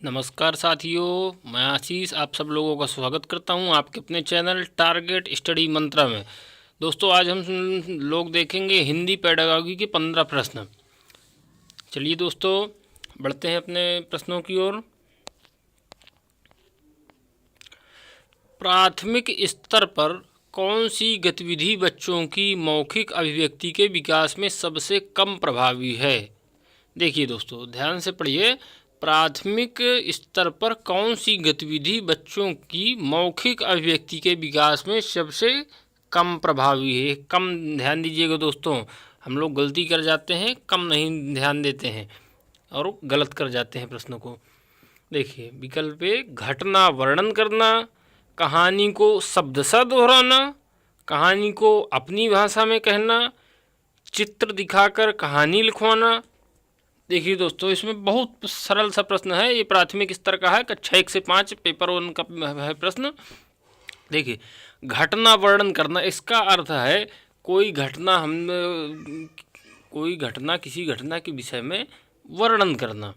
नमस्कार साथियों, मैं आशीष आप सब लोगों का स्वागत करता हूं आपके अपने चैनल टारगेट स्टडी मंत्रा में। दोस्तों, आज हम लोग देखेंगे हिंदी पेडागॉजी के 15 प्रश्न। चलिए दोस्तों, बढ़ते हैं अपने प्रश्नों की ओर। प्राथमिक स्तर पर कौन सी गतिविधि बच्चों की मौखिक अभिव्यक्ति के विकास में सबसे कम प्रभावी है? देखिए दोस्तों, ध्यान से पढ़िए। प्राथमिक स्तर पर कौन सी गतिविधि बच्चों की मौखिक अभिव्यक्ति के विकास में सबसे कम प्रभावी है? कम ध्यान दीजिएगा दोस्तों, हम लोग गलती कर जाते हैं, कम नहीं ध्यान देते हैं और गलत कर जाते हैं प्रश्नों को। देखिए विकल्प ए, घटना वर्णन करना, कहानी को शब्दशः दोहराना, कहानी को अपनी भाषा में कहना, चित्र दिखाकर कहानी लिखवाना। देखिए दोस्तों, इसमें बहुत सरल सा प्रश्न है, ये प्राथमिक स्तर का है, कक्षा 1 से 5 पेपर 1 का है प्रश्न। देखिए, घटना वर्णन करना, इसका अर्थ है कोई घटना किसी घटना के विषय में वर्णन करना।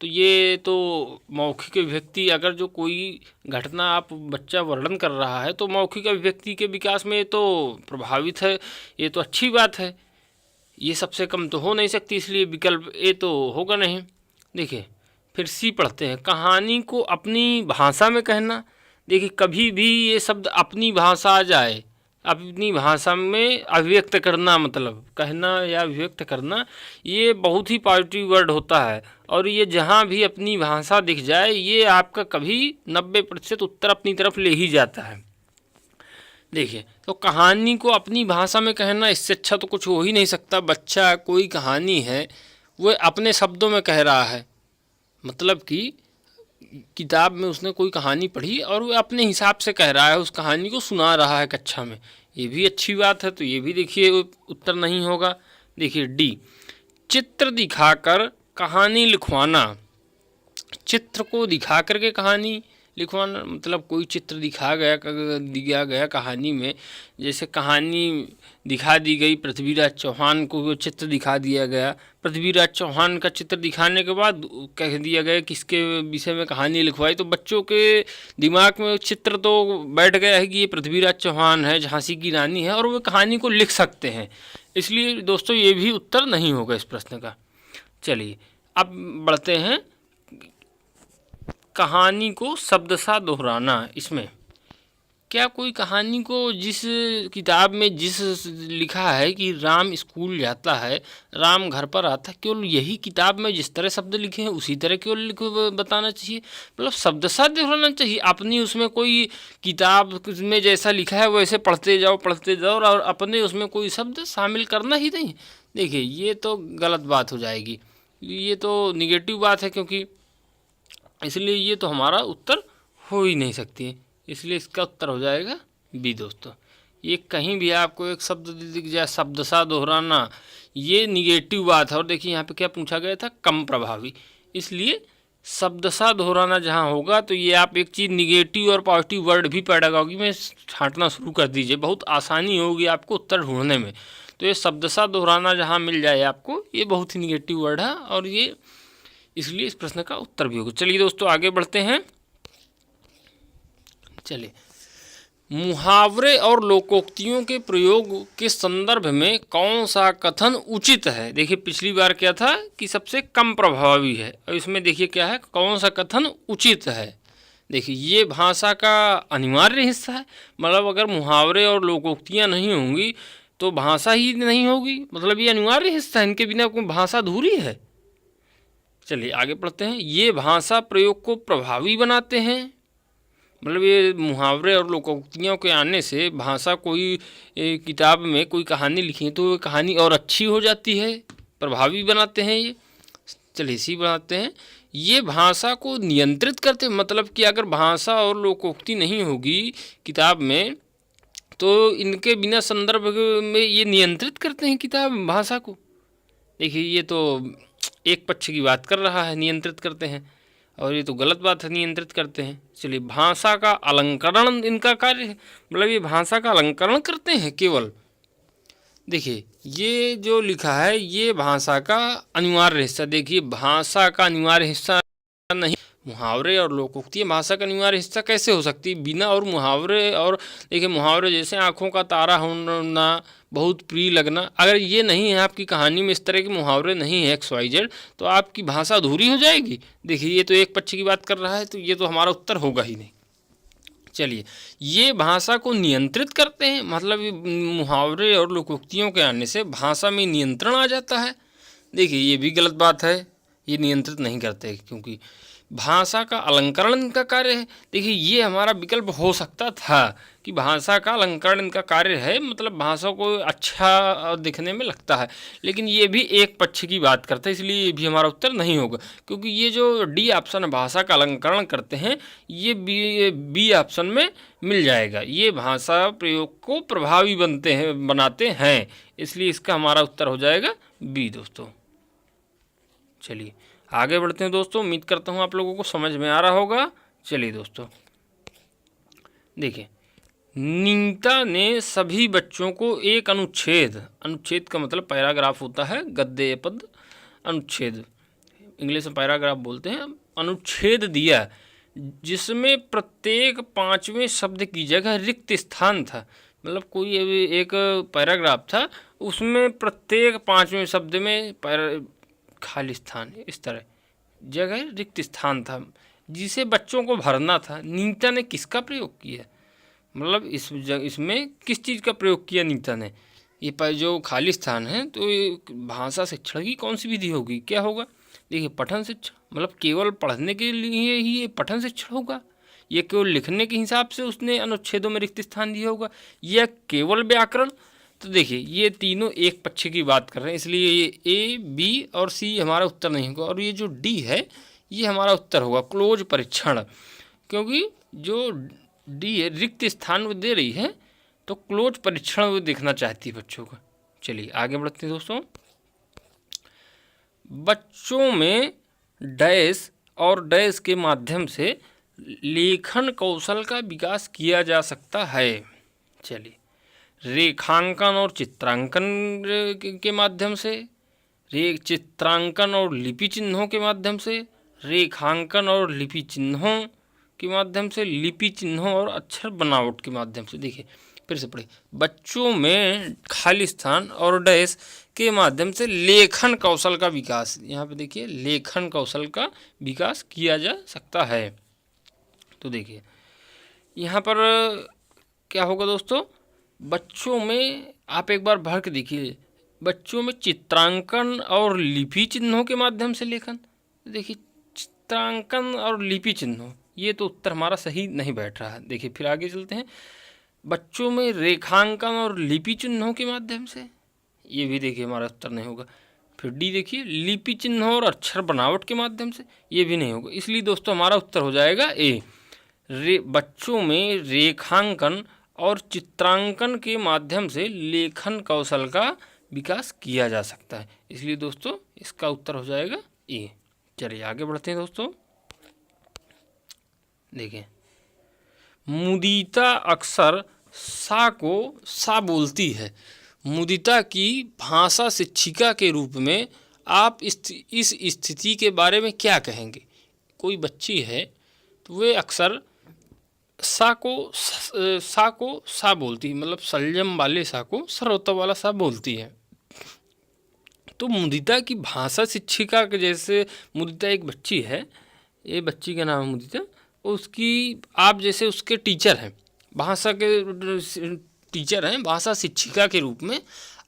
तो ये तो मौखिक अभिव्यक्ति, अगर जो कोई घटना आप बच्चा वर्णन कर रहा है तो मौखिक अभिव्यक्ति के विकास में तो प्रभावित है, ये तो अच्छी बात है। ये सबसे कम तो हो नहीं सकती, इसलिए विकल्प ए तो होगा नहीं। देखिए फिर सी पढ़ते हैं, कहानी को अपनी भाषा में कहना। देखिए कभी भी ये शब्द अपनी भाषा आ जाए, अपनी भाषा में अभिव्यक्त करना, मतलब कहना या अभिव्यक्त करना, ये बहुत ही पॉजिटिव वर्ड होता है। और ये जहाँ भी अपनी भाषा दिख जाए, ये आपका कभी 90% उत्तर अपनी तरफ ले ही जाता है। देखिए, तो कहानी को अपनी भाषा में कहना, इससे अच्छा तो कुछ हो ही नहीं सकता। बच्चा कोई कहानी है वो अपने शब्दों में कह रहा है, मतलब कि किताब में उसने कोई कहानी पढ़ी और वो अपने हिसाब से कह रहा है, उस कहानी को सुना रहा है कक्षा में, ये भी अच्छी बात है। तो ये भी देखिए उत्तर नहीं होगा। देखिए डी, चित्र दिखाकर कहानी लिखवाना। चित्र को दिखा करके कहानी लिखवाना, मतलब कोई चित्र दिया गया कहानी में, जैसे कहानी दिखा दी गई, पृथ्वीराज चौहान को वो चित्र दिखा दिया गया। पृथ्वीराज चौहान का चित्र दिखाने के बाद कह दिया गया किसके विषय में कहानी लिखवाई, तो बच्चों के दिमाग में चित्र तो बैठ गया है कि ये पृथ्वीराज चौहान है, झांसी की रानी है, और वो कहानी को लिख सकते हैं। इसलिए दोस्तों ये भी उत्तर नहीं होगा इस प्रश्न का। चलिए अब बढ़ते हैं, कहानी को शब्दशः दोहराना। इसमें क्या कोई कहानी को जिस किताब में जिस लिखा है कि राम स्कूल जाता है, राम घर पर आता है, केवल यही किताब में जिस तरह शब्द लिखे हैं उसी तरह केवल बताना चाहिए, मतलब शब्दशः दोहराना चाहिए। अपनी उसमें कोई किताब में जैसा लिखा है वैसे पढ़ते जाओ और अपने उसमें कोई शब्द शामिल करना ही नहीं। देखिए ये तो गलत बात हो जाएगी, ये तो निगेटिव बात है, क्योंकि इसलिए ये तो हमारा उत्तर हो ही नहीं सकती है। इसलिए इसका उत्तर हो जाएगा बी दोस्तों। ये कहीं भी आपको एक शब्द दिख जाए शब्दशः दोहराना, ये निगेटिव बात है। और देखिए यहाँ पे क्या पूछा गया था, कम प्रभावी, इसलिए शब्दशः दोहराना जहाँ होगा तो ये आप एक चीज़ निगेटिव और पॉजिटिव वर्ड भी पेडागॉजी में छांटना शुरू कर दीजिए, बहुत आसानी होगी आपको उत्तर ढूंढने में। तो ये शब्दशः दोहराना जहाँ मिल जाए आपको, ये बहुत ही निगेटिव वर्ड है और ये इसलिए इस प्रश्न का उत्तर भी होगा। चलिए दोस्तों आगे बढ़ते हैं। चलिए, मुहावरे और लोकोक्तियों के प्रयोग के संदर्भ में कौन सा कथन उचित है? देखिए पिछली बार क्या था कि सबसे कम प्रभावी है, और इसमें देखिए क्या है, कौन सा कथन उचित है। देखिए ये भाषा का अनिवार्य हिस्सा है, मतलब अगर मुहावरे और लोकोक्तियाँ नहीं होंगी तो भाषा ही नहीं होगी, मतलब ये अनिवार्य हिस्सा है, इनके बिना कोई भाषा अधूरी है। चलिए आगे पढ़ते हैं, ये भाषा प्रयोग को प्रभावी बनाते हैं, मतलब ये मुहावरे और लोकोक्तियों के आने से भाषा, कोई किताब में कोई कहानी लिखी है तो वो कहानी और अच्छी हो जाती है, प्रभावी बनाते हैं ये। चलिए इसी बनाते हैं, ये भाषा को नियंत्रित करते हैं, मतलब कि अगर भाषा और लोकोक्ति नहीं होगी किताब में तो इनके बिना संदर्भ में ये नियंत्रित करते हैं किताब भाषा को। देखिए ये तो एक पक्ष की बात कर रहा है, नियंत्रित करते हैं, और ये तो गलत बात है, नियंत्रित करते हैं। चलिए, भाषा का अलंकरण इनका कार्य है, मतलब ये भाषा का अलंकरण करते हैं केवल। देखिए ये जो लिखा है ये भाषा का अनिवार्य हिस्सा, देखिए भाषा का अनिवार्य हिस्सा नहीं, मुहावरे और लोकोक्तियाँ भाषा का अनिवार्य हिस्सा कैसे हो सकती है? बिना और मुहावरे, और देखिए मुहावरे जैसे आँखों का तारा होना, बहुत प्रिय लगना, अगर ये नहीं है आपकी कहानी में, इस तरह के मुहावरे नहीं है XYZ, तो आपकी भाषा अधूरी हो जाएगी। देखिए ये तो एक पक्ष की बात कर रहा है, तो ये तो हमारा उत्तर होगा ही नहीं। चलिए, ये भाषा को नियंत्रित करते हैं, मतलब मुहावरे और लोकोक्तियों के आने से भाषा में नियंत्रण आ जाता है। देखिए ये भी गलत बात है, ये नियंत्रित नहीं करते, क्योंकि भाषा का अलंकरण इनका कार्य है। देखिए ये हमारा विकल्प हो सकता था कि भाषा का अलंकरण इनका कार्य है, मतलब भाषा को अच्छा दिखने में लगता है, लेकिन ये भी एक पक्ष की बात करता है, इसलिए ये भी हमारा उत्तर नहीं होगा। क्योंकि ये जो डी ऑप्शन है, भाषा का अलंकरण करते हैं, ये बी ऑप्शन में मिल जाएगा। ये भाषा प्रयोग को प्रभावी बनाते हैं, इसलिए इसका हमारा उत्तर हो जाएगा बी दोस्तों। चलिए आगे बढ़ते हैं दोस्तों, उम्मीद करता हूँ आप लोगों को समझ में आ रहा होगा। चलिए दोस्तों देखिए, नीता ने सभी बच्चों को एक अनुच्छेद का मतलब पैराग्राफ होता है, गद्य पद अनुच्छेद, इंग्लिश में पैराग्राफ बोलते हैं, अनुच्छेद दिया जिसमें प्रत्येक 5वें शब्द की जगह रिक्त स्थान था। मतलब कोई एक पैराग्राफ था, उसमें प्रत्येक 5वें शब्द में खाली स्थान, इस तरह जगह रिक्त स्थान था जिसे बच्चों को भरना था। नीता ने किसका प्रयोग किया, मतलब इसमें किस चीज़ का प्रयोग किया नीता ने? ये जो खाली स्थान है, तो ये भाषा शिक्षण की कौन सी विधि होगी, क्या होगा? देखिए पठन शिक्षण, मतलब केवल पढ़ने के लिए ही ये पठन शिक्षण होगा, ये केवल लिखने के हिसाब से उसने अनुच्छेदों में रिक्त स्थान दिया होगा, या केवल व्याकरण? तो देखिए ये तीनों एक पक्ष की बात कर रहे हैं, इसलिए ये ए, बी और सी हमारा उत्तर नहीं होगा, और ये जो डी है ये हमारा उत्तर होगा, क्लोज परीक्षण। क्योंकि जो डी है रिक्त स्थान वो दे रही है, तो क्लोज परीक्षण वो देखना चाहती है बच्चों का। चलिए आगे बढ़ते हैं दोस्तों। बच्चों में डैश और डैश के माध्यम से लेखन कौशल का विकास किया जा सकता है। चलिए, रेखांकन और चित्रांकन के माध्यम से, चित्रांकन और लिपि चिन्हों के माध्यम से, रेखांकन और लिपि चिन्हों के माध्यम से, लिपि चिन्हों और अक्षर बनावट के माध्यम से। देखिए फिर से पढ़िए, बच्चों में खाली स्थान और डैश के माध्यम से लेखन कौशल का विकास, यहाँ पे देखिए लेखन कौशल का विकास किया जा सकता है। तो देखिए यहाँ पर क्या होगा दोस्तों, बच्चों में आप एक बार भर के देखिए, बच्चों में चित्रांकन और लिपि चिन्हों के माध्यम से लेखन। देखिए चित्रांकन और लिपि चिन्हों, ये तो उत्तर हमारा सही नहीं बैठ रहा है। देखिए फिर आगे चलते हैं, बच्चों में रेखांकन और लिपि चिन्हों के माध्यम से, ये भी देखिए हमारा उत्तर नहीं होगा। फिर डी देखिए, लिपि चिन्हों और अक्षर बनावट के माध्यम से, ये भी नहीं होगा। इसलिए दोस्तों हमारा उत्तर हो जाएगा ए, बच्चों में रेखांकन और चित्रांकन के माध्यम से लेखन कौशल का विकास किया जा सकता है। इसलिए दोस्तों इसका उत्तर हो जाएगा ए। चलिए आगे बढ़ते हैं दोस्तों। देखें, मुदिता अक्सर सा को सा बोलती है। मुदिता की भाषा शिक्षिका के रूप में आप इस स्थिति के बारे में क्या कहेंगे? कोई बच्ची है तो वे अक्सर सा को सा बोलती है, मतलब संयम वाले सा को सरलता वाला सा बोलती है। तो मुदिता की भाषा शिक्षिका के जैसे, मुदिता एक बच्ची है, ये बच्ची का नाम है मुदिता, उसकी आप जैसे उसके टीचर हैं, भाषा के टीचर हैं, भाषा शिक्षिका के रूप में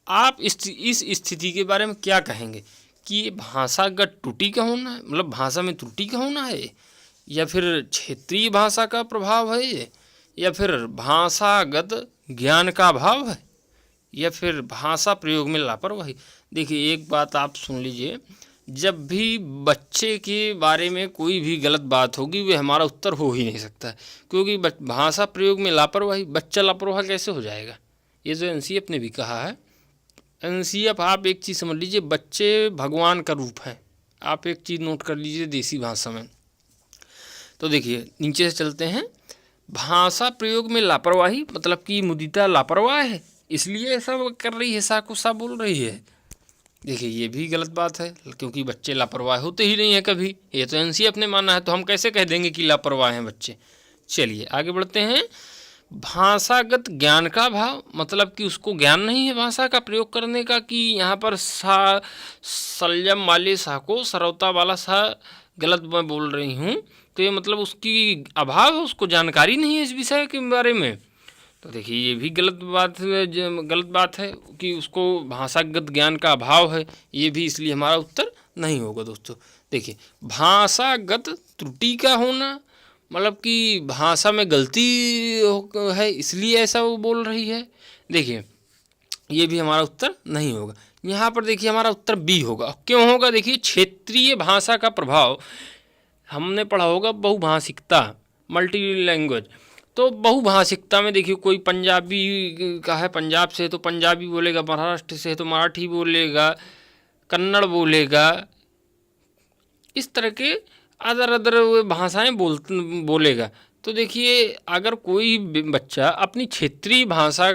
आप इस स्थिति के बारे में क्या कहेंगे कि ये भाषागत त्रुटि का होना है, मतलब भाषा में त्रुटि का होना है, या फिर क्षेत्रीय भाषा का प्रभाव है, या फिर भाषागत ज्ञान का अभाव है, या फिर भाषा प्रयोग में लापरवाही? देखिए एक बात आप सुन लीजिए, जब भी बच्चे के बारे में कोई भी गलत बात होगी वे हमारा उत्तर हो ही नहीं सकता है, क्योंकि भाषा प्रयोग में लापरवाही, बच्चा लापरवाह कैसे हो जाएगा? ये जो एनसीएफ ने भी कहा है, एनसीएफ आप एक चीज़ समझ लीजिए, बच्चे भगवान का रूप है। आप एक चीज़ नोट कर लीजिए देसी भाषा में। तो देखिए नीचे से चलते हैं, भाषा प्रयोग में लापरवाही, मतलब कि मुदिता लापरवाह है, इसलिए ऐसा कर रही है, सा को सा बोल रही है। देखिए ये भी गलत बात है, क्योंकि बच्चे लापरवाह होते ही नहीं हैं कभी। ये तो एनसीएफ ने माना है, तो हम कैसे कह देंगे कि लापरवाह हैं बच्चे। चलिए आगे बढ़ते हैं। भाषागत ज्ञान का अभाव, मतलब कि उसको ज्ञान नहीं है भाषा का प्रयोग करने का, कि यहाँ पर सा संयम वाले सा को सरवता वाला सा गलत मैं बोल रही हूँ, तो ये मतलब उसकी अभाव है, उसको जानकारी नहीं है इस विषय के बारे में। तो देखिए ये भी गलत बात है कि उसको भाषागत ज्ञान का अभाव है, ये भी, इसलिए हमारा उत्तर नहीं होगा दोस्तों। देखिए भाषागत त्रुटि का होना, मतलब कि भाषा में गलती है इसलिए ऐसा वो बोल रही है। देखिए ये भी हमारा उत्तर नहीं होगा। यहाँ पर देखिए हमारा उत्तर बी होगा। क्यों होगा? देखिए क्षेत्रीय भाषा का प्रभाव, हमने पढ़ा होगा बहुभाषिकता, मल्टी लैंग्वेज। तो बहुभाषिकता में देखिए कोई पंजाबी का है, पंजाब से है तो पंजाबी बोलेगा, महाराष्ट्र से है तो मराठी बोलेगा, कन्नड़ बोलेगा, इस तरह के अदर भाषाएं बोलेगा। तो देखिए अगर कोई बच्चा अपनी क्षेत्रीय भाषा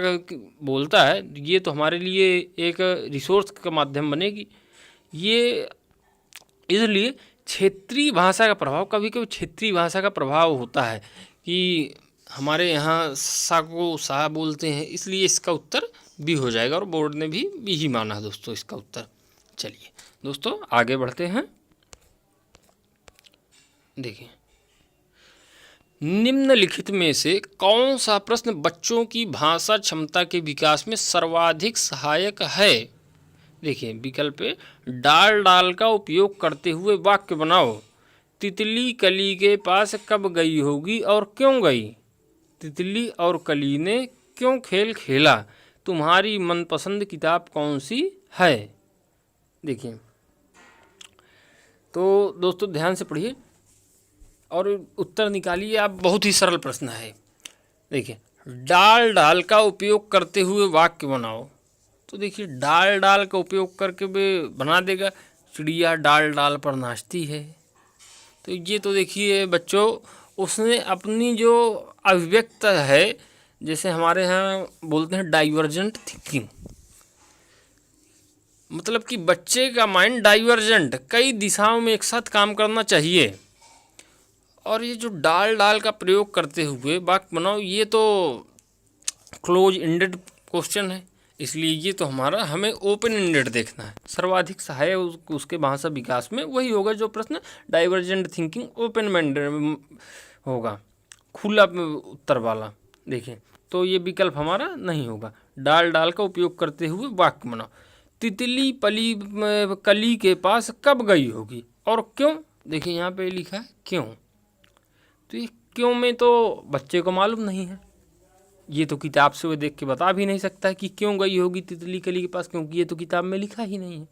बोलता है, ये तो हमारे लिए एक रिसोर्स का माध्यम बनेगी। ये इसलिए क्षेत्रीय भाषा का प्रभाव, कभी कभी क्षेत्रीय भाषा का प्रभाव होता है कि हमारे यहाँ सा को सा बोलते हैं, इसलिए इसका उत्तर बी हो जाएगा, और बोर्ड ने भी बी ही माना है दोस्तों इसका उत्तर। चलिए दोस्तों आगे बढ़ते हैं। देखिए निम्नलिखित में से कौन सा प्रश्न बच्चों की भाषा क्षमता के विकास में सर्वाधिक सहायक है? देखिए विकल्प पे डाल का उपयोग करते हुए वाक्य बनाओ। तितली कली के पास कब गई होगी और क्यों गई? तितली और कली ने क्यों खेल खेला? तुम्हारी मनपसंद किताब कौन सी है? देखिए तो दोस्तों ध्यान से पढ़िए और उत्तर निकालिए आप। बहुत ही सरल प्रश्न है। देखिए डाल का उपयोग करते हुए वाक्य बनाओ। तो देखिए डाल का उपयोग करके वे बना देगा, चिड़िया डाल पर नाचती है। तो ये तो देखिए बच्चों उसने अपनी जो अभिव्यक्त है, जैसे हमारे यहाँ बोलते हैं डाइवर्जेंट थिंकिंग, मतलब कि बच्चे का माइंड डाइवर्जेंट, कई दिशाओं में एक साथ काम करना चाहिए। और ये जो डाल का प्रयोग करते हुए वाक्य बनाओ, ये तो क्लोज एंडेड क्वेश्चन है, इसलिए ये तो हमें ओपन एंडेड देखना है। सर्वाधिक सहायक उसके भाषा विकास में वही होगा जो प्रश्न डाइवर्जेंट थिंकिंग ओपन एंडेड होगा, खुला उत्तर वाला। देखिए तो ये विकल्प हमारा नहीं होगा। डाल का उपयोग करते हुए वाक्य बनाओ। तितली कली के पास कब गई होगी और क्यों? देखिए यहाँ पे लिखा है क्यों, तो ये क्यों में तो बच्चे को मालूम नहीं है, ये तो किताब से वो देख के बता भी नहीं सकता कि क्यों गई होगी तितली कली के पास, क्योंकि ये तो किताब में लिखा ही नहीं है।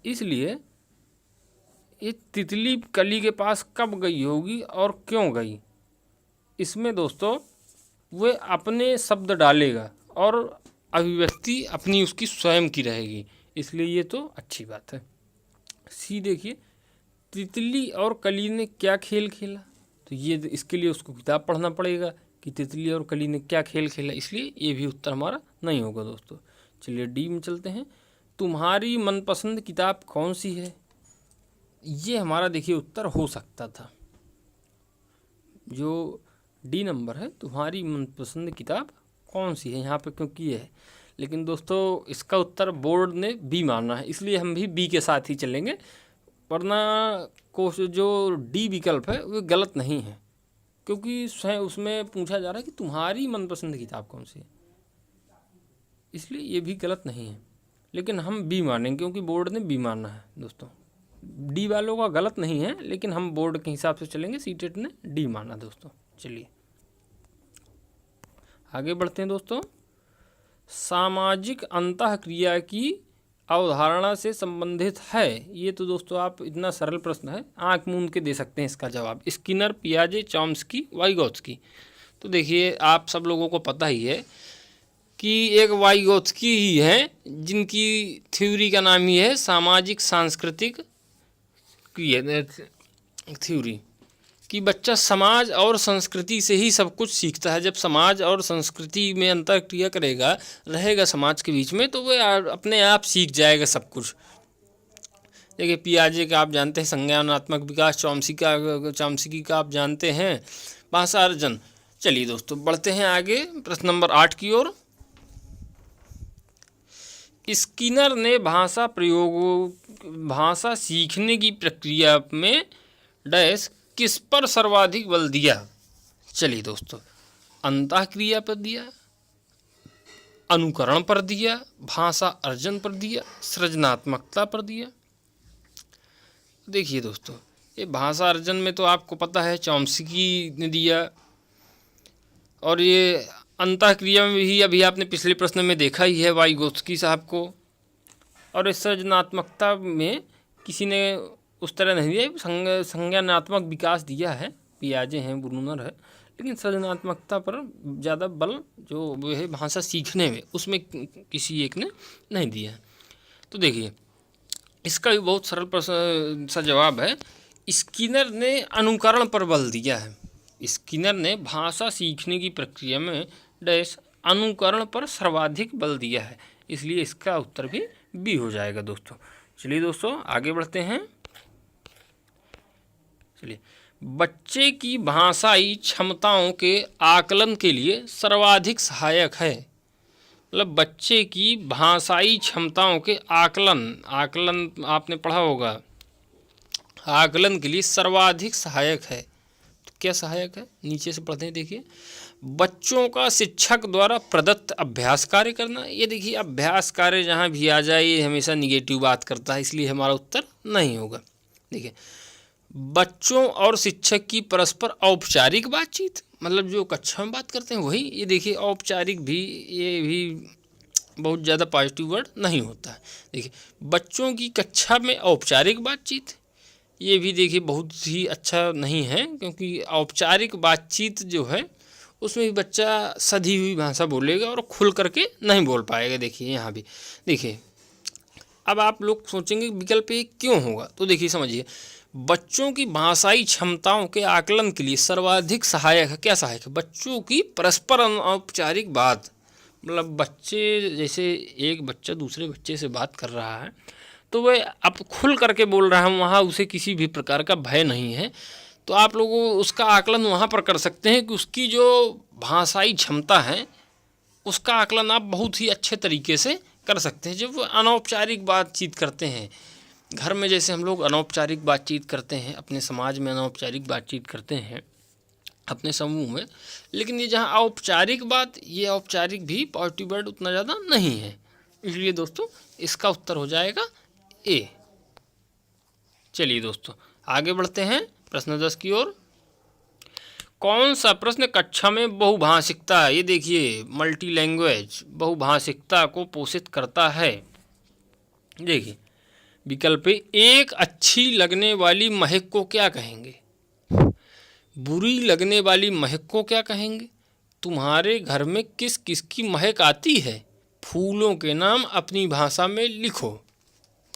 इसलिए ये तितली कली के पास कब गई होगी और क्यों गई, इसमें दोस्तों वे अपने शब्द डालेगा और अभिव्यक्ति अपनी उसकी स्वयं की रहेगी, इसलिए ये तो अच्छी बात है। सी देखिए तितली और कली ने क्या खेल खेला, तो ये इसके लिए उसको किताब पढ़ना पड़ेगा कि तितली और कली ने क्या खेल खेला, इसलिए ये भी उत्तर हमारा नहीं होगा दोस्तों। चलिए डी में चलते हैं। तुम्हारी मनपसंद किताब कौन सी है? ये हमारा देखिए उत्तर हो सकता था, जो डी नंबर है, तुम्हारी मनपसंद किताब कौन सी है, यहाँ पे क्योंकि ये है। लेकिन दोस्तों इसका उत्तर बोर्ड ने बी माना है, इसलिए हम भी बी के साथ ही चलेंगे, वरना को जो डी विकल्प है वो गलत नहीं है, क्योंकि उसमें पूछा जा रहा है कि तुम्हारी मनपसंद किताब कौन सी है, इसलिए ये भी गलत नहीं है। लेकिन हम बी मानेंगे क्योंकि बोर्ड ने बी माना है दोस्तों। डी वालों का गलत नहीं है, लेकिन हम बोर्ड के हिसाब से चलेंगे, सीटेट ने डी माना दोस्तों। चलिए आगे बढ़ते हैं दोस्तों। सामाजिक अंतःक्रिया की अवधारणा से संबंधित है, ये तो दोस्तों आप इतना सरल प्रश्न है, आंख मूंद के दे सकते हैं इसका जवाब। स्किनर, पियाजे, चॉम्स्की, वाइगोत्स्की। तो देखिए आप सब लोगों को पता ही है कि एक वाइगोत्स्की ही है जिनकी थ्योरी का नाम ही है सामाजिक सांस्कृतिक थ्योरी। कि बच्चा समाज और संस्कृति से ही सब कुछ सीखता है। जब समाज और संस्कृति में अंतर्क्रिया करेगा, रहेगा समाज के बीच में, तो वह अपने आप सीख जाएगा सब कुछ। देखिए पियाजे का आप जानते हैं संज्ञानात्मक विकास, चॉम्स्की का आप जानते हैं भाषा अर्जन। चलिए दोस्तों बढ़ते हैं आगे प्रश्न नंबर 8 की ओर। स्किनर ने भाषा सीखने की प्रक्रिया में डैश किस पर सर्वाधिक बल दिया। चलिए दोस्तों, अंतःक्रिया पर दिया, अनुकरण पर दिया, भाषा अर्जन पर दिया, सृजनात्मकता पर दिया। देखिए दोस्तों, ये भाषा अर्जन में तो आपको पता है चॉम्स्की ने दिया, और ये अंतःक्रिया में भी अभी आपने पिछले प्रश्न में देखा ही है वाइगोत्स्की साहब को। और इस सृजनात्मकता में किसी ने उस तरह नहीं दिया, संज्ञानात्मक विकास दिया है, पियाजे हैं, ब्रूनर है, लेकिन सृजनात्मकता पर ज़्यादा बल जो वो है भाषा सीखने में, उसमें किसी एक ने नहीं दिया। तो देखिए इसका भी बहुत सरल प्रश्न सा जवाब है, स्किनर ने अनुकरण पर बल दिया है। स्किनर ने भाषा सीखने की प्रक्रिया में डैश अनुकरण पर सर्वाधिक बल दिया है, इसलिए इसका उत्तर भी बी हो जाएगा दोस्तों। चलिए दोस्तों आगे बढ़ते हैं। चलिए, बच्चे की भाषाई क्षमताओं के आकलन के लिए सर्वाधिक सहायक है। मतलब बच्चे की भाषाई क्षमताओं के आकलन आपने पढ़ा होगा, आकलन के लिए सर्वाधिक सहायक है। तो क्या सहायक है, नीचे से पढ़ते हैं। देखिए, बच्चों का शिक्षक द्वारा प्रदत्त अभ्यास कार्य करना। ये देखिए अभ्यास कार्य जहाँ भी आ जाए ये हमेशा निगेटिव बात करता है, इसलिए हमारा उत्तर नहीं होगा। देखिए, बच्चों और शिक्षक की परस्पर औपचारिक बातचीत, मतलब जो कक्षा में बात करते हैं वही। ये देखिए औपचारिक भी, ये भी बहुत ज़्यादा पॉजिटिव वर्ड नहीं होता है। देखिए, बच्चों की कक्षा में औपचारिक बातचीत, ये भी देखिए बहुत ही अच्छा नहीं है, क्योंकि औपचारिक बातचीत जो है उसमें भी बच्चा सधी हुई भाषा बोलेगा और खुल करके नहीं बोल पाएगा। देखिए यहाँ भी देखिए, अब आप लोग सोचेंगे विकल्प ए क्यों होगा, तो देखिए समझिए, बच्चों की भाषाई क्षमताओं के आकलन के लिए सर्वाधिक सहायक है। क्या सहायक है, बच्चों की परस्पर अनौपचारिक बात। मतलब बच्चे, जैसे एक बच्चा दूसरे बच्चे से बात कर रहा है तो वह अब खुल करके बोल रहा है, वहाँ उसे किसी भी प्रकार का भय नहीं है, तो आप लोगों उसका आकलन वहाँ पर कर सकते हैं कि उसकी जो भाषाई क्षमता है उसका आकलन आप बहुत ही अच्छे तरीके से कर सकते हैं। जब वो अनौपचारिक बातचीत करते हैं घर में, जैसे हम लोग अनौपचारिक बातचीत करते हैं, अपने समाज में अनौपचारिक बातचीत करते हैं अपने समूह में, लेकिन ये जहाँ औपचारिक बात, ये औपचारिक भी पॉजिटिव वर्ड उतना ज़्यादा नहीं है, इसलिए दोस्तों इसका उत्तर हो जाएगा ए। चलिए दोस्तों आगे बढ़ते हैं प्रश्न 10 की ओर। कौन सा प्रश्न कक्षा में बहुभाषिकता, ये देखिए मल्टी लैंग्वेज, बहुभाषिकता को पोषित करता है। देखिए विकल्प एक अच्छी लगने वाली महक को क्या कहेंगे, बुरी लगने वाली महक को क्या कहेंगे, तुम्हारे घर में किस किस की महक आती है, फूलों के नाम अपनी भाषा में लिखो।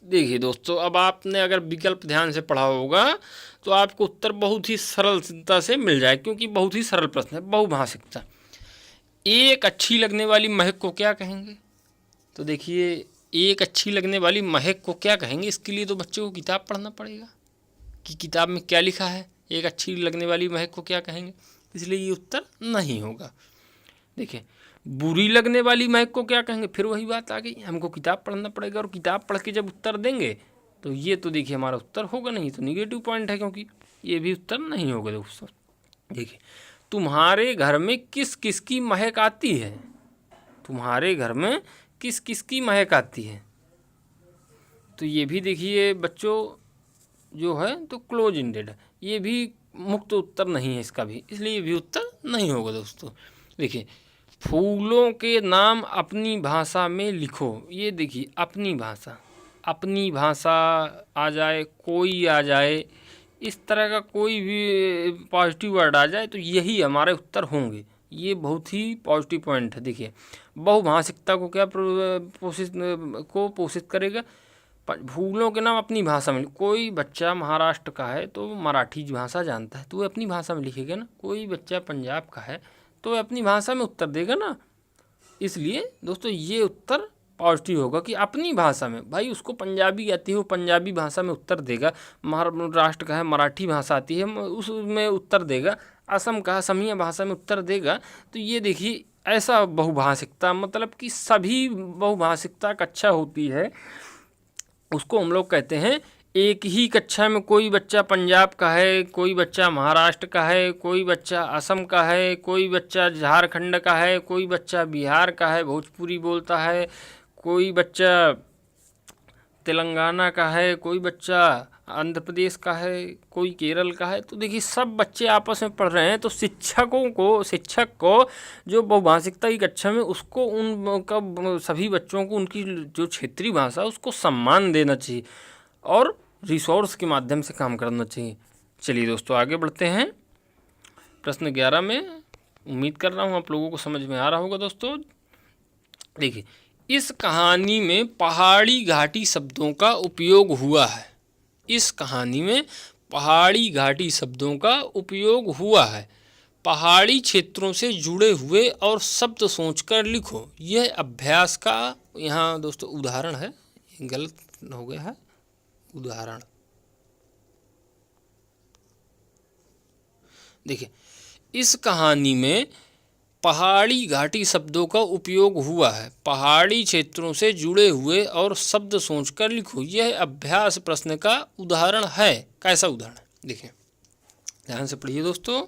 देखिए दोस्तों, अब आपने अगर विकल्प ध्यान से पढ़ा होगा तो आपको उत्तर बहुत ही सरलता से मिल जाए, क्योंकि बहुत ही सरल प्रश्न है। बहुभाषिकता, एक अच्छी लगने वाली महक को क्या कहेंगे, तो देखिए एक अच्छी लगने वाली महक को क्या कहेंगे, इसके लिए तो बच्चे को किताब पढ़ना पड़ेगा कि किताब में क्या लिखा है, एक अच्छी लगने वाली महक को क्या कहेंगे, इसलिए ये उत्तर नहीं होगा। देखिए बुरी लगने वाली महक को क्या कहेंगे, फिर वही बात आ गई, हमको किताब पढ़ना पड़ेगा, और किताब पढ़ के जब उत्तर देंगे तो ये तो देखिए हमारा उत्तर होगा नहीं, तो निगेटिव पॉइंट है, क्योंकि ये भी उत्तर नहीं होगा दोस्तों। देखिए तुम्हारे घर में किस किस की महक आती है, तुम्हारे घर में किस किस की महक आती है, तो ये भी देखिए बच्चों जो है तो क्लोज इंडेड है, ये भी मुक्त उत्तर नहीं है इसका भी, इसलिए ये भी उत्तर नहीं होगा दोस्तों। देखिए फूलों के नाम अपनी भाषा में लिखो, ये देखिए अपनी भाषा, अपनी भाषा आ जाए, कोई आ जाए, इस तरह का कोई भी पॉजिटिव वर्ड आ जाए तो यही हमारे उत्तर होंगे, ये बहुत ही पॉजिटिव पॉइंट है। देखिए बहुभाषिकता को क्या पोषित करेगा, फूलों के नाम अपनी भाषा में। कोई बच्चा महाराष्ट्र का है तो वो मराठी भाषा जानता है तो वो अपनी भाषा में लिखेगा ना। कोई बच्चा पंजाब का है तो वो अपनी भाषा में उत्तर देगा ना। इसलिए दोस्तों ये उत्तर पॉजिटिव होगा कि अपनी भाषा में। भाई उसको पंजाबी आती है वो पंजाबी भाषा में उत्तर देगा। महाराष्ट्र का है मराठी भाषा आती है उसमें उत्तर देगा। असम का असमिया भाषा में उत्तर देगा। तो ये देखिए ऐसा बहुभाषिकता, मतलब कि सभी बहुभाषिकता कक्षा होती है उसको हम लोग कहते हैं। एक ही कक्षा में कोई बच्चा पंजाब का है, कोई बच्चा महाराष्ट्र का है, कोई बच्चा असम का है, कोई बच्चा झारखंड का है, कोई बच्चा बिहार का है भोजपुरी बोलता है, कोई बच्चा तेलंगाना का है, कोई बच्चा आंध्र प्रदेश का है, कोई केरल का है। तो देखिए सब बच्चे आपस में पढ़ रहे हैं तो शिक्षक को जो बहुभाषिकता की कक्षा में उसको उनका सभी बच्चों को उनकी जो क्षेत्रीय भाषा उसको सम्मान देना चाहिए और रिसोर्स के माध्यम से काम करना चाहिए। चलिए दोस्तों आगे बढ़ते हैं प्रश्न 11 में। उम्मीद कर रहा हूँ आप लोगों को समझ में आ रहा होगा दोस्तों। देखिए इस कहानी में पहाड़ी घाटी शब्दों का उपयोग हुआ है। इस कहानी में पहाड़ी घाटी शब्दों का उपयोग हुआ है। पहाड़ी क्षेत्रों से जुड़े हुए और शब्द सोचकर लिखो। यह अभ्यास का यहाँ दोस्तों उदाहरण है, गलत हो गया है, उदाहरण। देखिए इस कहानी में पहाड़ी घाटी शब्दों का उपयोग हुआ है। पहाड़ी क्षेत्रों से जुड़े हुए और शब्द सोचकर लिखो। यह अभ्यास प्रश्न का उदाहरण है। कैसा उदाहरण है देखिए ध्यान से पढ़िए दोस्तों।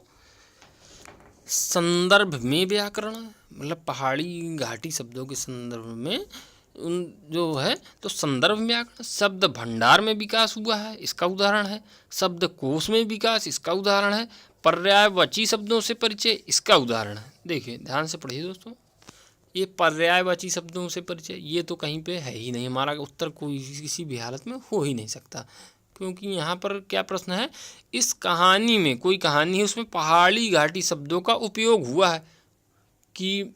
संदर्भ में व्याकरण, मतलब पहाड़ी घाटी शब्दों के संदर्भ में उन जो है तो संदर्भ में व्याकरण। शब्द भंडार में विकास हुआ है, इसका उदाहरण है। शब्द कोश में विकास, इसका उदाहरण है। पर्यायवाची शब्दों से परिचय, इसका उदाहरण है। देखिए ध्यान से पढ़िए दोस्तों। ये पर्यायवाची शब्दों से परिचय ये तो कहीं पे है ही नहीं। हमारा उत्तर कोई किसी भी हालत में हो ही नहीं सकता, क्योंकि यहाँ पर क्या प्रश्न है, इस कहानी में कोई कहानी है उसमें पहाड़ी घाटी शब्दों का उपयोग हुआ है। कि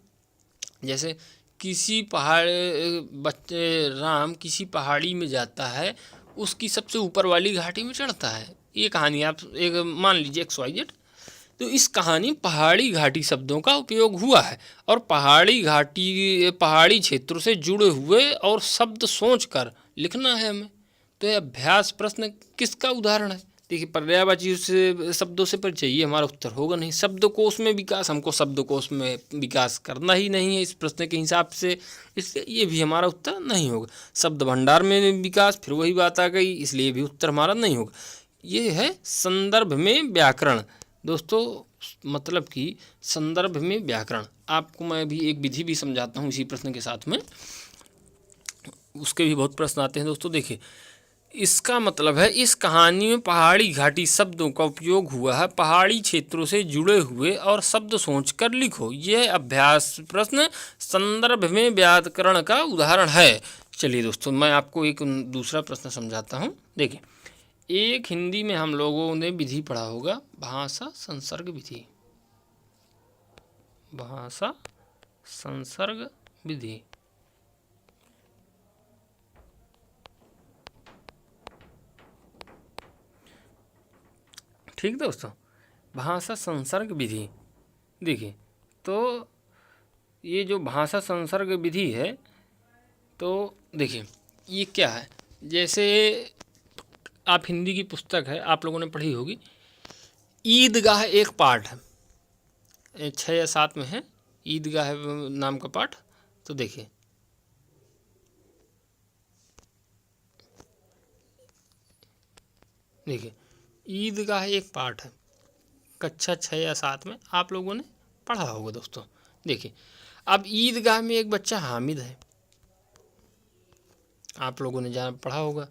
जैसे किसी पहाड़ बच्चे राम किसी पहाड़ी में जाता है, उसकी सबसे ऊपर वाली घाटी में चढ़ता है। ये कहानी आप एक मान लीजिए XYZ। तो इस कहानी पहाड़ी घाटी शब्दों का उपयोग हुआ है और पहाड़ी क्षेत्रों से जुड़े हुए और शब्द सोचकर लिखना है हमें। तो यह अभ्यास प्रश्न किसका उदाहरण है? देखिए पर्यायवाची से शब्दों से परिचय, ये हमारा उत्तर होगा नहीं। शब्दकोश में विकास, हमको शब्दकोश में विकास करना ही नहीं है इस प्रश्न के हिसाब से, इसलिए ये भी हमारा उत्तर नहीं होगा। शब्द भंडार में विकास, फिर वही बात आ गई, इसलिए भी उत्तर हमारा नहीं होगा। ये है संदर्भ में व्याकरण दोस्तों, मतलब कि संदर्भ में व्याकरण। आपको मैं भी एक विधि भी समझाता हूँ इसी प्रश्न के साथ में, उसके भी बहुत प्रश्न आते हैं दोस्तों। देखिए इसका मतलब है इस कहानी में पहाड़ी घाटी शब्दों का उपयोग हुआ है। पहाड़ी क्षेत्रों से जुड़े हुए और शब्द सोचकर लिखो। यह अभ्यास प्रश्न संदर्भ में व्याकरण का उदाहरण है। चलिए दोस्तों मैं आपको एक दूसरा प्रश्न समझाता हूँ। देखिए एक हिंदी में हम लोगों ने विधि पढ़ा होगा, भाषा संसर्ग विधि। भाषा संसर्ग विधि, ठीक दोस्तों, भाषा संसर्ग विधि। देखिए तो ये जो भाषा संसर्ग विधि है तो देखिए ये क्या है। जैसे आप हिंदी की पुस्तक है आप लोगों ने पढ़ी होगी, ईदगाह एक पाठ है, 6 या 7 में है, ईदगाह नाम का पाठ। तो देखिए ईदगाह एक पाठ है, कक्षा 6 या 7 में आप लोगों ने पढ़ा होगा दोस्तों। देखिए अब ईदगाह में एक बच्चा हामिद है, आप लोगों ने जहाँ पढ़ा होगा।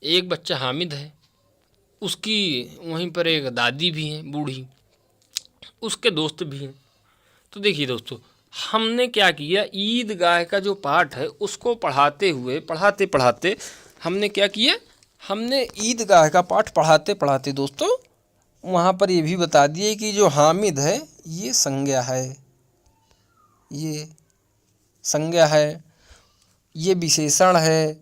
एक बच्चा हामिद है, उसकी वहीं पर एक दादी भी हैं बूढ़ी, उसके दोस्त भी हैं। तो देखिए दोस्तों हमने क्या किया, ईदगाह का जो पाठ है उसको पढ़ाते पढ़ाते हमने क्या किया, हमने ईदगाह का पाठ पढ़ाते पढ़ाते दोस्तों वहाँ पर ये भी बता दिए कि जो हामिद है ये संज्ञा है, ये संज्ञा है, ये विशेषण है,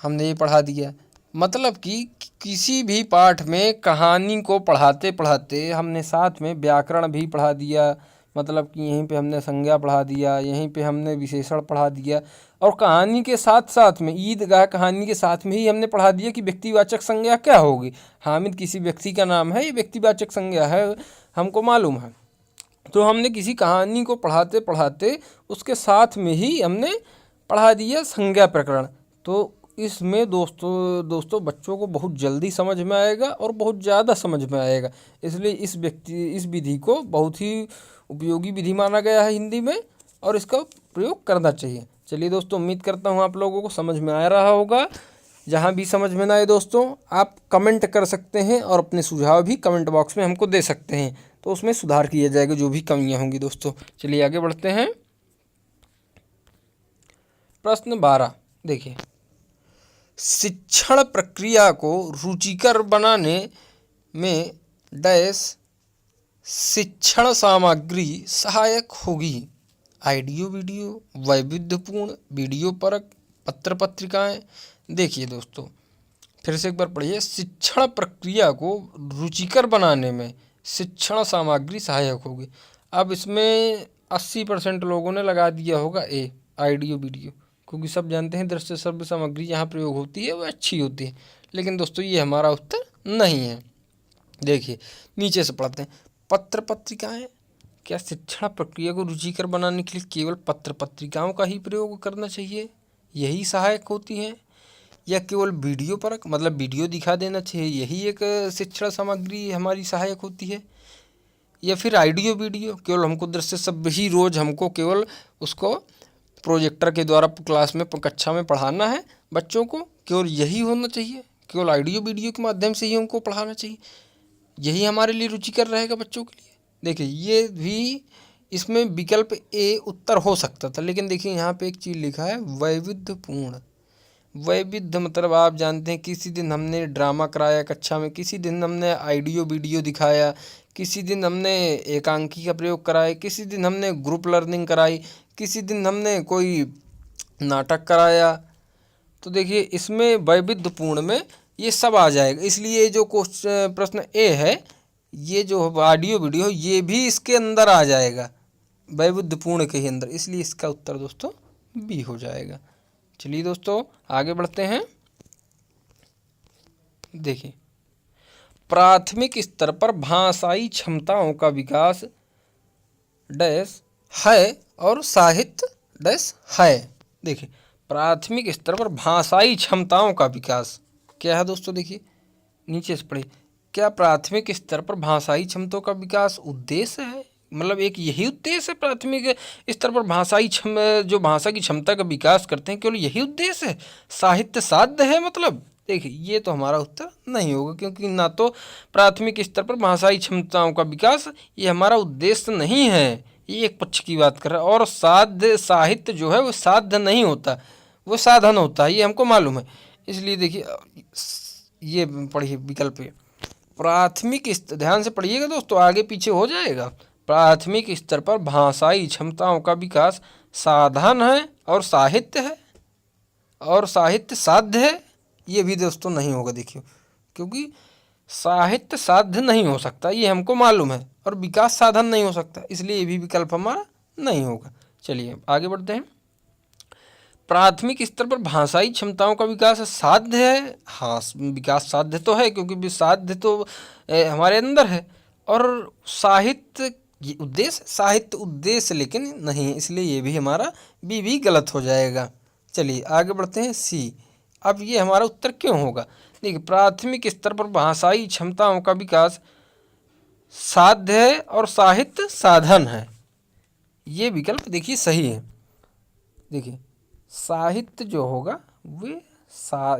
हमने ये पढ़ा दिया। मतलब कि किसी भी पाठ में कहानी को पढ़ाते पढ़ाते हमने साथ में व्याकरण भी पढ़ा दिया, मतलब कि यहीं पे हमने संज्ञा पढ़ा दिया, यहीं पे हमने विशेषण पढ़ा दिया, और कहानी के साथ साथ में ईदगाह कहानी के साथ में ही हमने पढ़ा दिया कि व्यक्तिवाचक संज्ञा क्या होगी। हामिद किसी व्यक्ति का नाम है, ये व्यक्तिवाचक संज्ञा है, हमको मालूम है। तो हमने किसी कहानी को पढ़ाते पढ़ाते उसके साथ में ही हमने पढ़ा दिया संज्ञा प्रकरण। तो इसमें दोस्तों बच्चों को बहुत जल्दी समझ में आएगा और बहुत ज़्यादा समझ में आएगा। इसलिए इस विधि को बहुत ही उपयोगी विधि माना गया है हिंदी में, और इसका प्रयोग करना चाहिए। चलिए दोस्तों, उम्मीद करता हूँ आप लोगों को समझ में आ रहा होगा। जहाँ भी समझ में ना आए दोस्तों, आप कमेंट कर सकते हैं और अपने सुझाव भी कमेंट बॉक्स में हमको दे सकते हैं, तो उसमें सुधार किया जाएगा जो भी कमियाँ होंगी दोस्तों। चलिए आगे बढ़ते हैं। प्रश्न 12 देखिए, शिक्षण प्रक्रिया को रुचिकर बनाने में डैश शिक्षण सामग्री सहायक होगी। ऑडियो वीडियो, वैविध्यपूर्ण, वीडियो परक, पत्र पत्रिकाएं। देखिए दोस्तों, फिर से एक बार पढ़िए। शिक्षण प्रक्रिया को रुचिकर बनाने में शिक्षण सामग्री सहायक होगी। अब इसमें 80% लोगों ने लगा दिया होगा ए, ऑडियो वीडियो, क्योंकि सब जानते हैं दृश्य श्रव्य सामग्री जहाँ प्रयोग होती है वो अच्छी होती है। लेकिन दोस्तों ये हमारा उत्तर नहीं है। देखिए नीचे से पढ़ते हैं। पत्र पत्रिकाएं, क्या शिक्षण प्रक्रिया को रुचिकर बनाने के लिए केवल पत्र पत्रिकाओं का ही प्रयोग करना चाहिए, यही सहायक होती हैं, या केवल वीडियो परक, मतलब वीडियो दिखा देना चाहिए, यही एक शिक्षण सामग्री हमारी सहायक होती है, या फिर ऑडियो वीडियो, केवल हमको दृश्य सब ही रोज़ हमको केवल उसको प्रोजेक्टर के द्वारा क्लास में कक्षा में पढ़ाना है बच्चों को, केवल यही होना चाहिए, केवल ऑडियो वीडियो के माध्यम से ही हमको पढ़ाना चाहिए, यही हमारे लिए रुचिकर रहेगा बच्चों के लिए। देखिए ये भी इसमें विकल्प ए उत्तर हो सकता था, लेकिन देखिए यहाँ पे एक चीज़ लिखा है वैविध्यपूर्ण। वैविध्य मतलब आप जानते हैं, किसी दिन हमने ड्रामा कराया कक्षा में, किसी दिन हमने ऑडियो वीडियो दिखाया, किसी दिन हमने एकांकी का प्रयोग कराया, किसी दिन हमने ग्रुप लर्निंग कराई, किसी दिन हमने कोई नाटक कराया। तो देखिए इसमें वैविध्यपूर्ण में ये सब आ जाएगा। इसलिए जो प्रश्न ए है, ये जो ऑडियो वीडियो ये भी इसके अंदर आ जाएगा, वैविध्यपूर्ण के ही अंदर, इसलिए इसका उत्तर दोस्तों बी हो जाएगा। चलिए दोस्तों आगे बढ़ते हैं। देखिए, प्राथमिक स्तर पर भाषाई क्षमताओं का विकास डैश है और साहित्य डैश है। देखिए प्राथमिक स्तर पर भाषाई क्षमताओं का विकास क्या है दोस्तों, देखिए नीचे से पढ़िए। क्या प्राथमिक स्तर पर भाषाई क्षमताओं का विकास उद्देश्य है, मतलब एक यही उद्देश्य है प्राथमिक स्तर पर भाषाई जो भाषा की क्षमता का विकास करते हैं, केवल यही उद्देश्य है, साहित्य साध्य है मतलब। देखिए ये तो हमारा उत्तर नहीं होगा, क्योंकि ना तो प्राथमिक स्तर पर भाषाई क्षमताओं का विकास ये हमारा उद्देश्य नहीं है, ये एक पक्ष की बात कर रहा है। और साध्य साहित्य जो है वो साध्य नहीं होता, वो साधन होता है, ये हमको मालूम है। इसलिए देखिए ये पढ़िए विकल्प प्राथमिक स्तर, ध्यान से पढ़िएगा दोस्तों, आगे पीछे हो जाएगा। प्राथमिक स्तर पर भाषाई क्षमताओं का विकास साधन है और साहित्य है, और साहित्य साध्य है, ये भी दोस्तों नहीं होगा। देखिए क्योंकि साहित्य साध्य नहीं हो सकता, ये हमको मालूम है, और विकास साधन नहीं हो सकता, इसलिए ये भी विकल्प हमारा नहीं होगा। चलिए आगे बढ़ते हैं। प्राथमिक स्तर पर भाषाई क्षमताओं का विकास साध्य है, हाँ विकास साध्य तो है, क्योंकि साध्य तो हमारे अंदर है। और साहित्य उद्देश्य, साहित्य उद्देश्य लेकिन नहीं है, इसलिए ये भी हमारा बी भी गलत हो जाएगा। चलिए आगे बढ़ते हैं सी। अब ये हमारा उत्तर क्यों होगा, देखिए प्राथमिक स्तर पर भाषाई क्षमताओं का विकास साध्य है और साहित्य साधन है, ये विकल्प देखिए सही है। देखिए साहित्य जो होगा वे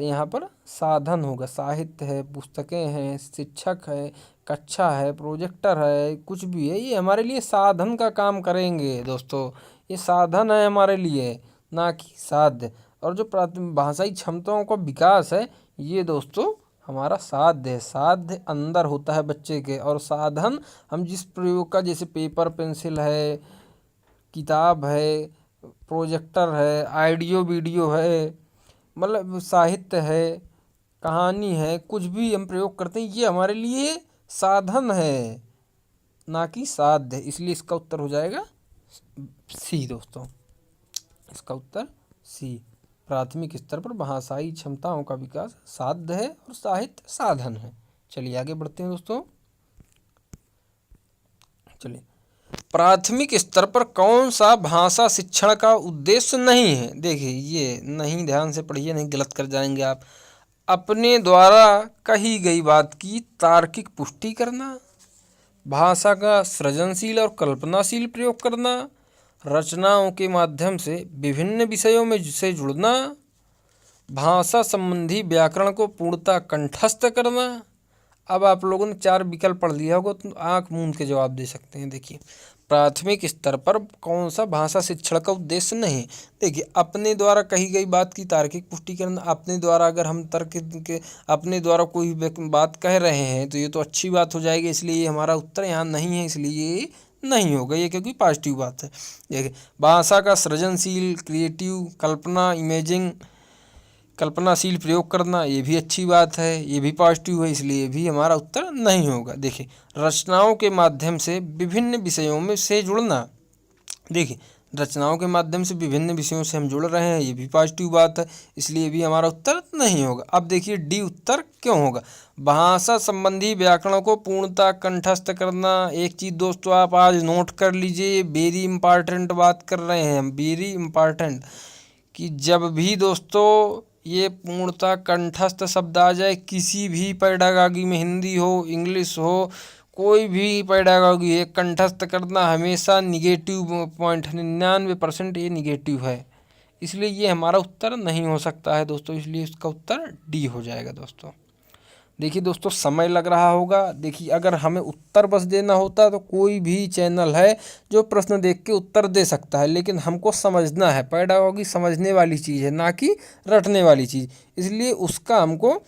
यहाँ पर साधन होगा, साहित्य है, पुस्तकें हैं, शिक्षक है, कक्षा है, प्रोजेक्टर है, कुछ भी है, ये हमारे लिए साधन का काम करेंगे दोस्तों, ये साधन है हमारे लिए, ना कि साध्य। और जो प्राथमिक भाषाई क्षमताओं का विकास है ये दोस्तों हमारा साध्य है, साध्य अंदर होता है बच्चे के, और साधन हम जिस प्रयोग का, जैसे पेपर पेंसिल है, किताब है, प्रोजेक्टर है, ऑडियो वीडियो है, मतलब साहित्य है, कहानी है, कुछ भी हम प्रयोग करते हैं ये हमारे लिए साधन है ना कि साध्य। इसलिए इसका उत्तर हो जाएगा सी दोस्तों, इसका उत्तर सी। प्राथमिक स्तर पर भाषाई क्षमताओं का विकास साध्य है और साहित्य साधन है। चलिए आगे बढ़ते हैं दोस्तों। चलिए, प्राथमिक स्तर पर कौन सा भाषा शिक्षण का उद्देश्य नहीं है। देखिए ये नहीं, ध्यान से पढ़िए, नहीं गलत कर जाएंगे आप। अपने द्वारा कही गई बात की तार्किक पुष्टि करना, भाषा का सृजनशील और कल्पनाशील प्रयोग करना, रचनाओं के माध्यम से विभिन्न विषयों में से जुड़ना, भाषा संबंधी व्याकरण को पूर्णतः कंठस्थ करना। अब आप लोगों ने 4 विकल्प पढ़ लिया होगा तो आंख मूंद के जवाब दे सकते हैं। देखिए, प्राथमिक स्तर पर कौन सा भाषा शिक्षण का उद्देश्य नहीं। देखिए, अपने द्वारा कही गई बात की तार्किक पुष्टि करना। अपने द्वारा अगर हम तर्क के अपने द्वारा कोई बात कह रहे हैं तो ये तो अच्छी बात हो जाएगी, इसलिए ये हमारा उत्तर यहाँ नहीं है, इसलिए ये नहीं होगा ये, क्योंकि पॉजिटिव बात है। देखिए, भाषा का सृजनशील, क्रिएटिव, कल्पनाशील प्रयोग करना, ये भी अच्छी बात है, ये भी पॉजिटिव है, इसलिए भी हमारा उत्तर नहीं होगा। देखिए, रचनाओं के माध्यम से विभिन्न विषयों में से जुड़ना। देखिए, रचनाओं के माध्यम से विभिन्न विषयों से हम जुड़ रहे हैं, ये भी पॉजिटिव बात है, इसलिए भी हमारा उत्तर नहीं होगा। अब देखिए डी उत्तर क्यों होगा। भाषा संबंधी व्याकरणों को पूर्णतः कंठस्थ करना। एक चीज़ दोस्तों आप आज नोट कर लीजिए, वेरी इंपॉर्टेंट बात कर रहे हैं हम, वेरी इंपॉर्टेंट, कि जब भी दोस्तों ये पूर्णतः कंठस्थ शब्द आ जाए किसी भी पैडागॉजी में, हिंदी हो, इंग्लिश हो, कोई भी पैडागॉजी है, कंठस्थ करना हमेशा निगेटिव पॉइंट, 99% ये निगेटिव है, इसलिए ये हमारा उत्तर नहीं हो सकता है दोस्तों, इसलिए इसका उत्तर डी हो जाएगा दोस्तों। देखिए दोस्तों, समय लग रहा होगा। देखिए, अगर हमें उत्तर बस देना होता तो कोई भी चैनल है जो प्रश्न देख के उत्तर दे सकता है, लेकिन हमको समझना है, पैडागॉजी समझने वाली चीज़ है ना कि रटने वाली चीज़, इसलिए उसको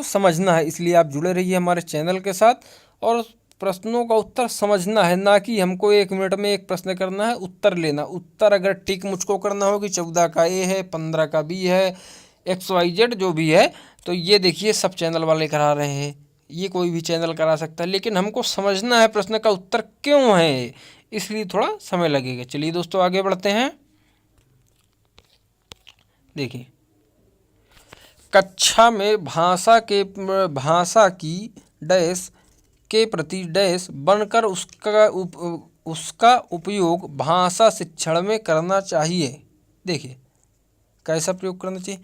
समझना है। इसलिए आप जुड़े रहिए हमारे चैनल के साथ, और प्रश्नों का उत्तर समझना है, ना कि हमको 1 मिनट में एक प्रश्न करना है उत्तर लेना। उत्तर अगर टिक मुझको करना हो कि 14 का ए है, 15 का बी है, XYZ जो भी है, तो ये देखिए सब चैनल वाले करा रहे हैं, ये कोई भी चैनल करा सकता है, लेकिन हमको समझना है प्रश्न का उत्तर क्यों है, इसलिए थोड़ा समय लगेगा। चलिए दोस्तों आगे बढ़ते हैं। देखिए, कक्षा में भाषा की डैश के प्रति डैश बनकर उसका उपयोग भाषा शिक्षण में करना चाहिए। देखिए, कैसा प्रयोग करना चाहिए।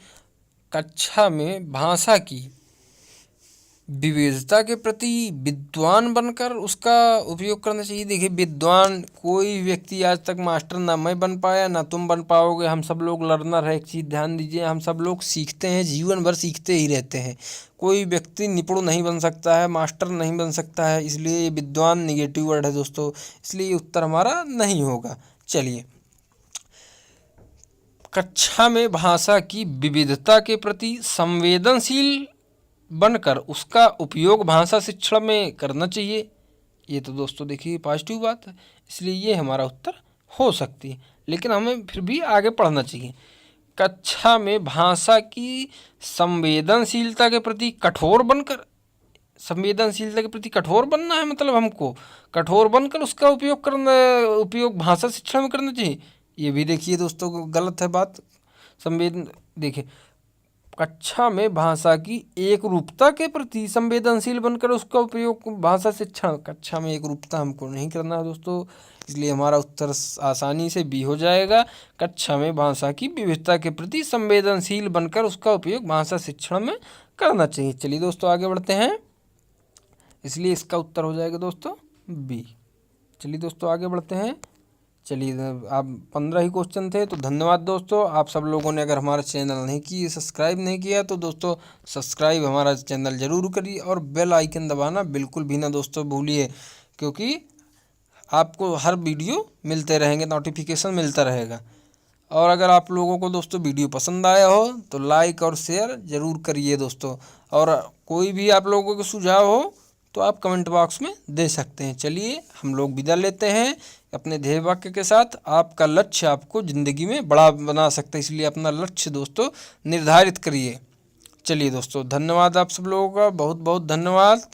कक्षा में भाषा की विविधता के प्रति विद्वान बनकर उसका उपयोग करना चाहिए। देखिए, विद्वान कोई व्यक्ति आज तक मास्टर ना मैं बन पाया ना तुम बन पाओगे, हम सब लोग लर्नर है। एक चीज़ ध्यान दीजिए, हम सब लोग सीखते हैं, जीवन भर सीखते ही रहते हैं। कोई व्यक्ति निपुण नहीं बन सकता है, मास्टर नहीं बन सकता है, इसलिए विद्वान निगेटिव वर्ड है दोस्तों, इसलिए उत्तर हमारा नहीं होगा। चलिए, कक्षा में भाषा की विविधता के प्रति संवेदनशील बनकर उसका उपयोग भाषा शिक्षण में करना चाहिए। ये तो दोस्तों देखिए पॉजिटिव बात है, इसलिए ये हमारा उत्तर हो सकती है, लेकिन हमें फिर भी आगे पढ़ना चाहिए। कक्षा में भाषा की संवेदनशीलता के प्रति कठोर बनकर, संवेदनशीलता के प्रति कठोर बनना है, मतलब हमको कठोर बनकर उसका उपयोग भाषा शिक्षण में करना चाहिए। ये भी देखिए दोस्तों गलत है बात। देखिए, कक्षा में भाषा की एक रूपता के प्रति संवेदनशील बनकर उसका उपयोग भाषा शिक्षण, कक्षा में एक रूपता हमको नहीं करना है दोस्तों, इसलिए हमारा उत्तर आसानी से बी हो जाएगा। कक्षा में भाषा की विविधता के प्रति संवेदनशील बनकर उसका उपयोग भाषा शिक्षण में करना चाहिए। चलिए दोस्तों आगे बढ़ते हैं, इसलिए इसका उत्तर हो जाएगा दोस्तों बी। चलिए दोस्तों आगे बढ़ते हैं। चलिए, आप 15 ही क्वेश्चन थे, तो धन्यवाद दोस्तों। आप सब लोगों ने अगर हमारा चैनल सब्सक्राइब नहीं किया तो दोस्तों सब्सक्राइब हमारा चैनल ज़रूर करिए, और बेल आइकन दबाना बिल्कुल भी ना दोस्तों भूलिए, क्योंकि आपको हर वीडियो मिलते रहेंगे, नोटिफिकेशन मिलता रहेगा। और अगर आप लोगों को दोस्तों वीडियो पसंद आया हो तो लाइक और शेयर ज़रूर करिए दोस्तों, और कोई भी आप लोगों के सुझाव हो तो आप कमेंट बॉक्स में दे सकते हैं। चलिए हम लोग विदा लेते हैं, अपने ध्येय वाक्य के साथ आपका लक्ष्य आपको ज़िंदगी में बड़ा बना सकता है, इसलिए अपना लक्ष्य दोस्तों निर्धारित करिए। चलिए दोस्तों, धन्यवाद आप सब लोगों का, बहुत बहुत धन्यवाद।